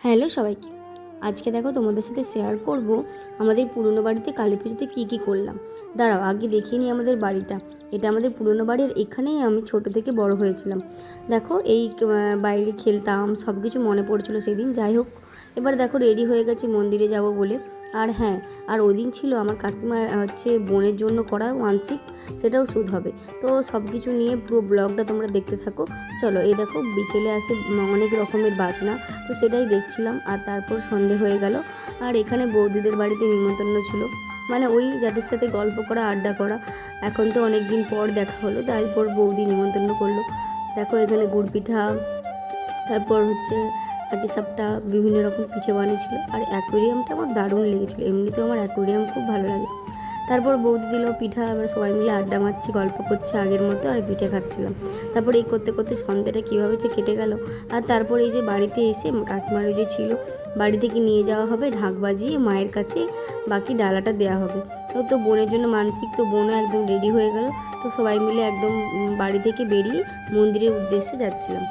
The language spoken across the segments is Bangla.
হ্যালো সবাইকে। আজকে দেখো তোমাদের সাথে শেয়ার করব আমাদের পুরনো বাড়িতে কালী পুজোতে কী করলাম। দাঁড়াও আগে দেখিয়ে নিই আমাদের বাড়িটা। এটা আমাদের পুরনো বাড়ির, এখানেই আমি ছোট থেকে বড় হয়েছিলাম। দেখো এই বাইরে খেলতাম, সব কিছু মনে পড়ছিল সেদিন। যাই হোক, এবার দেখো রেডি হয়ে গেছি মন্দিরে যাব বলে। আর হ্যাঁ, আর ওই দিন ছিল আমার কাকিমার বোনের জন্য করা মানসিক, সেটাও শুধ হবে। তো সব কিছু নিয়ে পুরো ব্লগটা তোমরা দেখতে থাকো। চলো, এই দেখো বিকেলে আসে অনেক রকমের বাজনা, তো সেটাই দেখছিলাম। আর তারপর সন্ধে হয়ে গেল, আর এখানে বৌদিদের বাড়িতে নিমন্ত্রণ ছিল, মানে ওই যাদের সাথে গল্প করা, আড্ডা করা। এখন তো অনেক দিন পর দেখা হলো, তারপর বৌদি নিমন্ত্রণ করলো। দেখো এখানে গুড় পিঠা, তারপর হাটিসাপটা, বিভিন্ন রকম পিঠে বানিয়েছিল। আর অ্যাকোয়ারিয়ামটা আমার দারুণ লেগেছিলো, এমনিতেও আমার অ্যাকোয়ারিয়াম খুব ভালো লাগে। তারপর বৌদি দিল পিঠা, এবার সবাই মিলে আড্ডা মারছি, গল্প করছে আগের মতো, আর পিঠে খাচ্ছিলাম। তারপর এই করতে করতে সন্ধ্যাটা কীভাবে যে কেটে গেল। আর তারপর এই যে বাড়িতে এসে কাকিমার ওই যে ছিল, বাড়ি থেকে নিয়ে যাওয়া হবে ঢাক বাজিয়ে মায়ের কাছে, বাকি ডালাটা দেওয়া হবে। তো বোনের জন্য মানসিক, তো বোনও একদম রেডি হয়ে গেল। তো সবাই মিলে একদম বাড়ি থেকে বেরিয়ে মন্দিরের উদ্দেশ্যে যাচ্ছিলাম।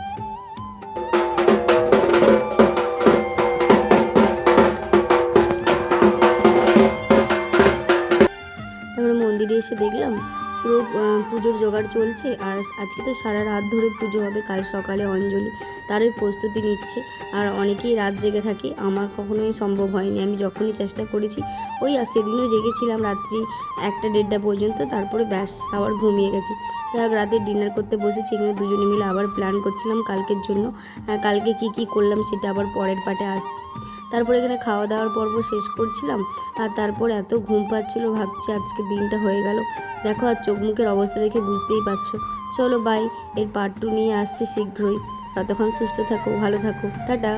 তারপরে মন্দিরে এসে দেখলাম পুরো পুজোর জোগাড় চলছে। আর আজকে তো সারা রাত ধরে পুজো হবে, কাল সকালে অঞ্জলি, তারই প্রস্তুতি নিচ্ছে। আর অনেকেই রাত জেগে থাকে, আমার কখনোই সম্ভব হয়নি। আমি যখনই চেষ্টা করেছি, ওই সেদিনও জেগেছিলাম রাত্রি 1টা-1:30টা পর্যন্ত, তারপরে ব্যাস আবার ঘুমিয়ে গেছি। যাক, রাতে ডিনার করতে বসেছি, এখানে দুজনে মিলে আবার প্ল্যান করছিলাম কালকের জন্য। কালকে কি করলাম সেটা আবার পরের পার্টে আসছে। তারপরে এখানে খাওয়া দাওয়ার পর্ব শেষ করছিলাম। আর তারপর এত ঘুম পাচ্ছিল, ভাবছি আজকে দিনটা হয়ে গেল। দেখো আর চোখ মুখের অবস্থা দেখে বুঝতেই পারছো। চলো বাই, এর পার্ট 2 নিয়ে আসছি শীঘ্রই। ততক্ষণ সুস্থ থাকো, ভালো থাকো, টাটা।